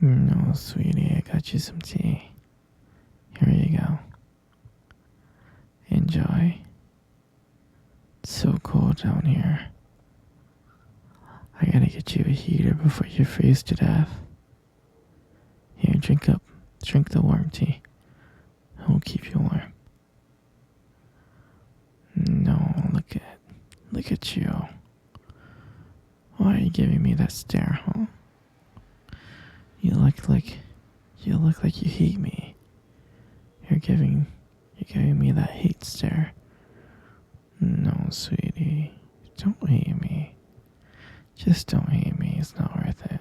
No, sweetie, I got you some tea. Here you go. Enjoy. It's so cold down here. I gotta get you a heater before you freeze to death. Here, drink up. Drink the warm tea. It will keep you warm. No, look at you. Why are you giving me that stare, huh? You look like you hate me. You're giving me that hate stare. No, sweetie, don't hate me. Just don't hate me. It's not worth it.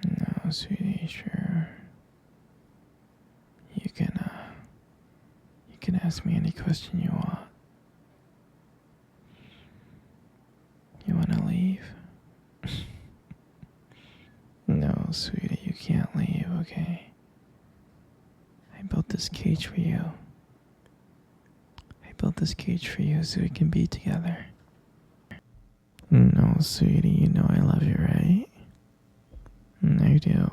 No, sweetie, sure. You can ask me any question you want. You wanna leave? No, sweetie, you can't leave, okay? I built this cage for you. I built this cage for you so we can be together. No, sweetie, you know I love you, right? I do.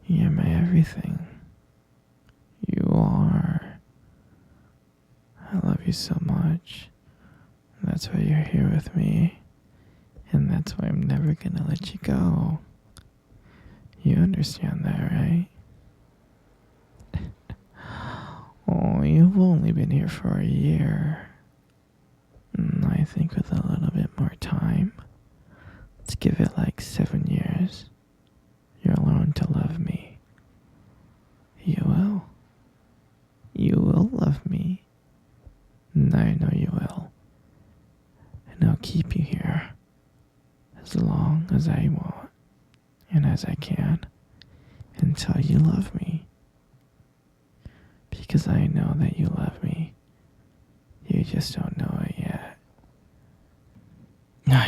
You're my everything. You are. I love you so much. That's why you're here with me. And that's why I'm never gonna let you go. You understand that, right? Oh, you've only been here for a year. I think with a little bit more time, let's give it like 7 years, you'll learn to love me. You will. You will love me. I know you will. And I'll keep you here as long as I want and as I can until you love me. Because I know that you love me. You just don't know it yet.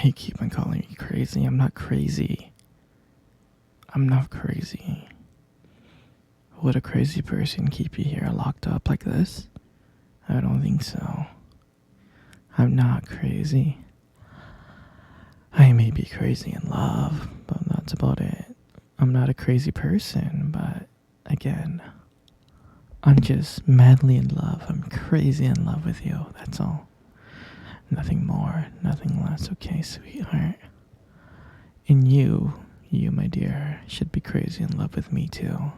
You keep on calling me crazy. I'm not crazy. I'm not crazy. Would a crazy person keep you here locked up like this? I don't think so. I'm not crazy. I may be crazy in love, but that's about it. I'm not a crazy person, but again, I'm just madly in love. I'm crazy in love with you, that's all. Nothing more, nothing less, okay, sweetheart? And you, my dear, should be crazy in love with me too.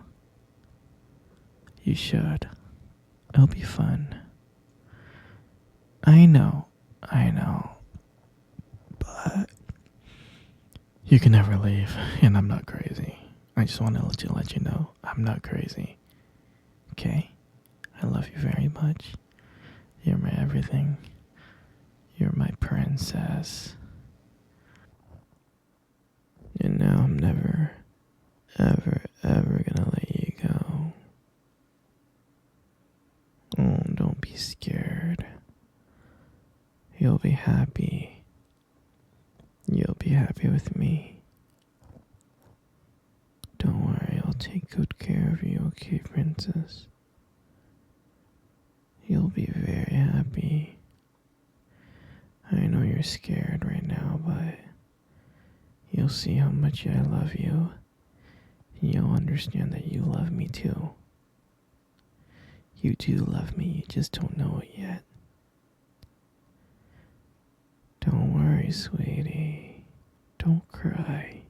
You should. It'll be fun. I know. But you can never leave, and I'm not crazy. I just want to let you know I'm not crazy. Okay? I love you very much. You're my everything. You're my princess. And now I'm never, ever gonna let you go. Oh, don't be scared. You'll be happy. You'll be happy with me. Don't worry, I'll take good care of you, okay, princess? You'll be very happy. I know you're scared right now, but you'll see how much I love you. And you'll understand that you love me too. You do love me, you just don't know it yet. Don't worry, sweetie. Don't cry.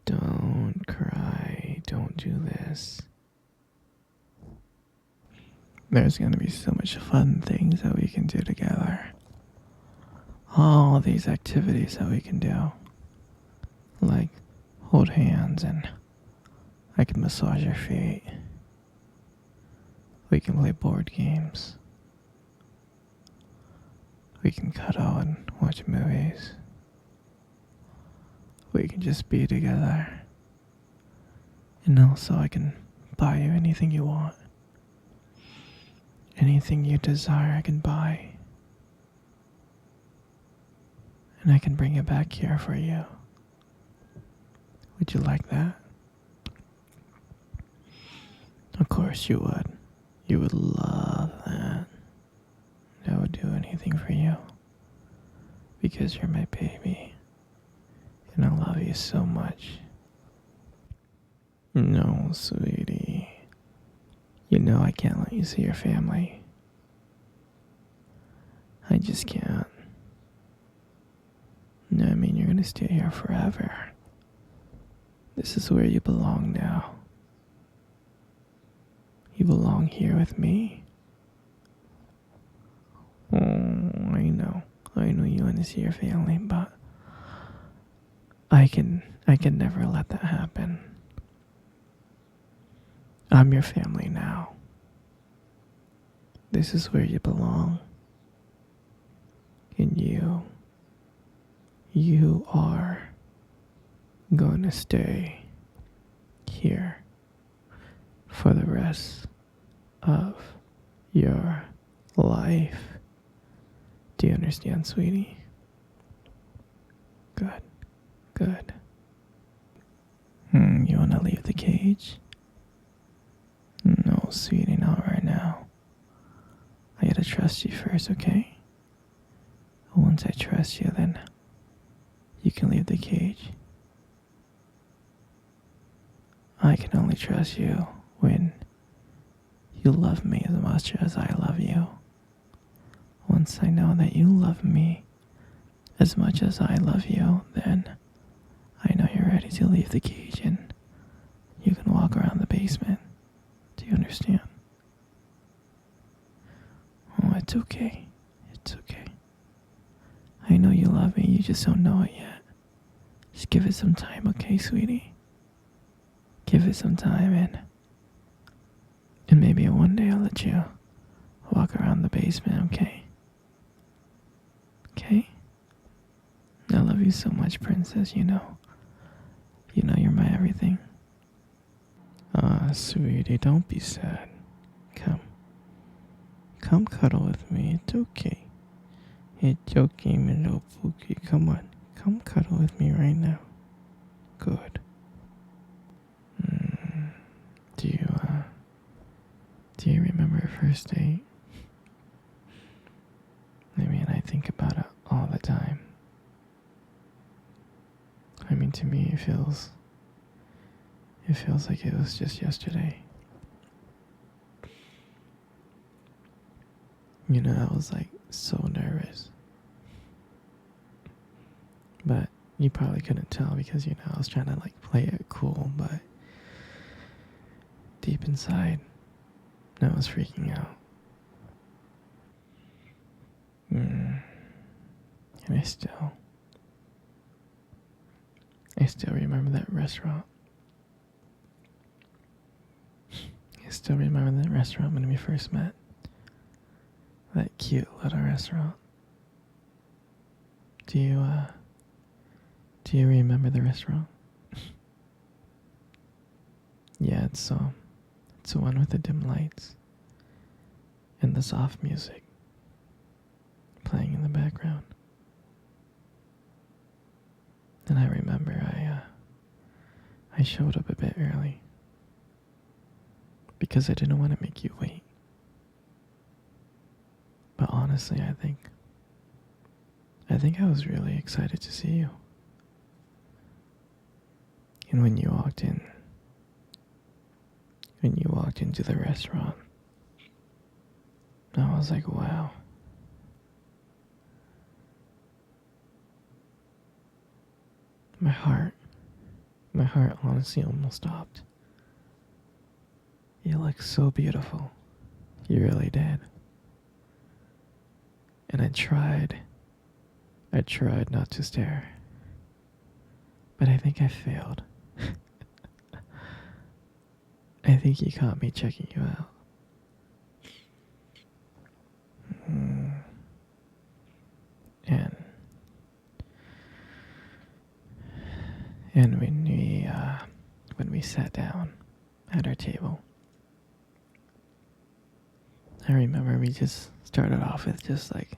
Don't cry. Don't do this. There's gonna be so much fun things that we can do together. All these activities that we can do. Like hold hands and I can massage your feet. We can play board games. We can cuddle and watch movies. We can just be together. And also I can buy you anything you want. Anything you desire I can buy. And I can bring it back here for you. Would you like that? Of course you would. You would love that. I would do anything for you. Because you're my baby. you so much. No, sweetie. You know I can't let you see your family. I just can't. No, I mean, you're gonna stay here forever. This is where you belong now. You belong here with me. Oh, I know. I know you want to see your family, but I can never let that happen. I'm your family now. This is where you belong. And you are going to stay here for the rest of your life. Do you understand, sweetie? Good. Good. You want to leave the cage? No, sweetie, not right now. I gotta trust you first, okay? Once I trust you, then you can leave the cage. I can only trust you when you love me as much as I love you. Once I know that you love me as much as I love you, then I know you're ready to leave the cage and you can walk around the basement. Do you understand? Oh, it's okay. It's okay. I know you love me, you just don't know it yet. Just give it some time, okay, sweetie? Give it some time and maybe one day I'll let you walk around the basement, okay? Okay? I love you so much, princess, you know. You know you're my everything. Sweetie, don't be sad. Come. Come cuddle with me. It's okay. It's okay, my little Pookie. Come on. Come cuddle with me right now. Good. Do you remember our first date? I mean, I think about it all the time. I mean, to me, it feels like it was just yesterday. You know, I was like so nervous. But you probably couldn't tell because, you know, I was trying to like play it cool, but deep inside, I was freaking out. And I still remember that restaurant. I still remember that restaurant when we first met. That cute little restaurant. Do you remember the restaurant? Yeah, it's the one with the dim lights and the soft music playing in the background. And I remember I showed up a bit early because I didn't want to make you wait. But honestly, I think I was really excited to see you. And when you walked into the restaurant, I was like, wow. My heart honestly almost stopped. You look so beautiful. You really did. And I tried not to stare. But I think I failed. I think you caught me checking you out. And when we sat down at our table, I remember we just started off with just like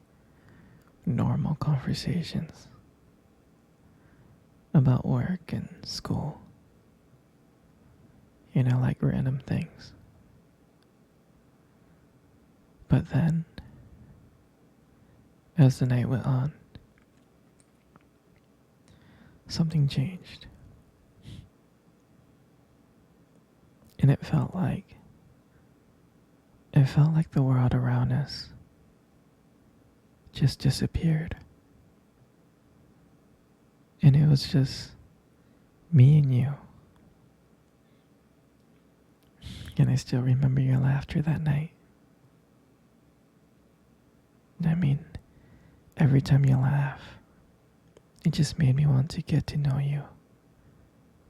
normal conversations about work and school. You know, like random things. But then, as the night went on, something changed. And it felt like the world around us just disappeared. And it was just me and you. And I still remember your laughter that night. I mean, every time you laugh, it just made me want to get to know you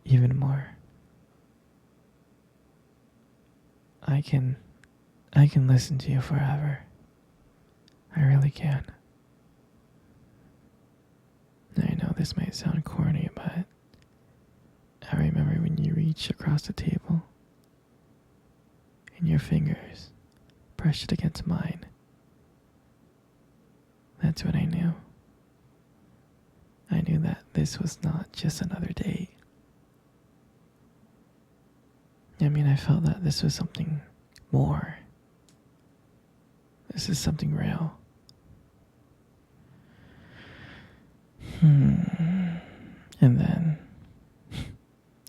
even more. I can listen to you forever. I really can. I know this might sound corny, but I remember when you reached across the table and your fingers brushed it against mine. That's when I knew. I knew that this was not just another date. I mean, I felt that this was something more. This is something real. And then,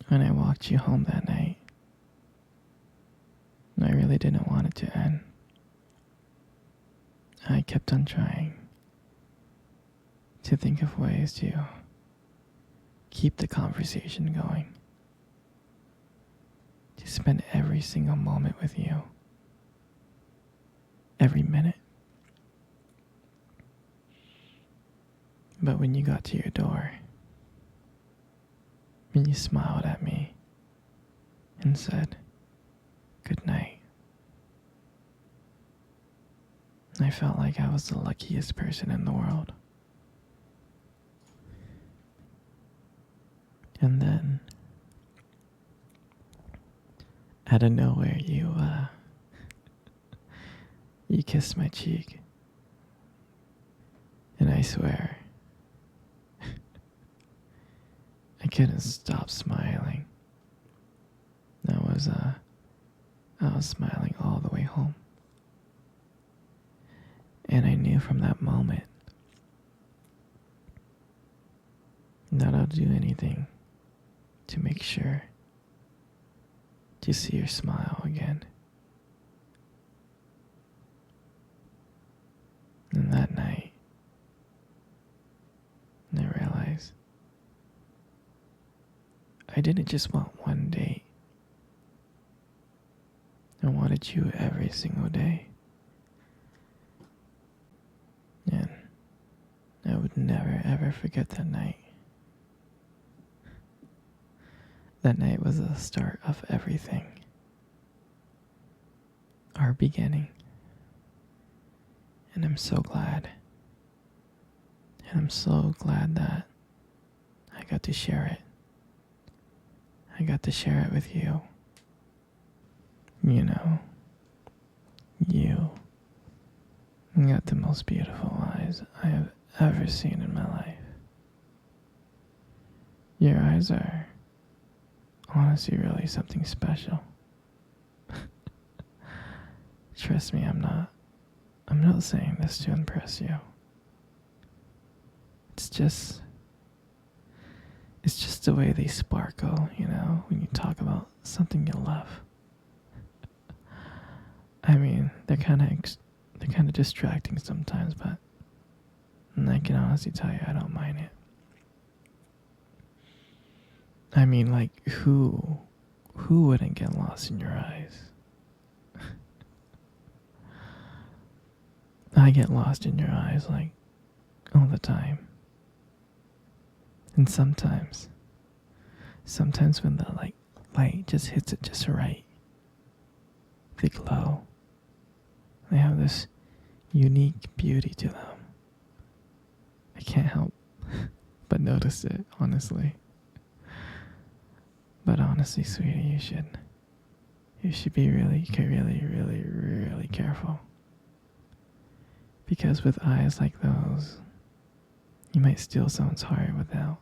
when I walked you home that night, I really didn't want it to end. I kept on trying to think of ways to keep the conversation going, to spend every single moment with you, every minute. But when you got to your door, when you smiled at me and said, "Good night," I felt like I was the luckiest person in the world. And then, out of nowhere, you kissed my cheek. And I swear, I couldn't stop smiling. I was smiling all the way home. And I knew from that moment that I'll do anything to make sure to see your smile again. And that night, I realized I didn't just want one date. I wanted you every single day. And I would never ever forget that night. That night was the start of everything. Our beginning. And I'm so glad. And I'm so glad that I got to share it. I got to share it with you. You know, you got the most beautiful eyes I have ever seen in my life. Your eyes are honestly really something special. Trust me, I'm not saying this to impress you. It's just the way they sparkle, you know, when you talk about something you love. I mean, they're kind of distracting sometimes, but I can honestly tell you I don't mind it. I mean, like, who wouldn't get lost in your eyes? I get lost in your eyes, like, all the time. And sometimes when the light just hits it just right, they glow. They have this unique beauty to them. I can't help but notice it, honestly. But honestly, sweetie, you should be really careful. Because with eyes like those, you might steal someone's heart without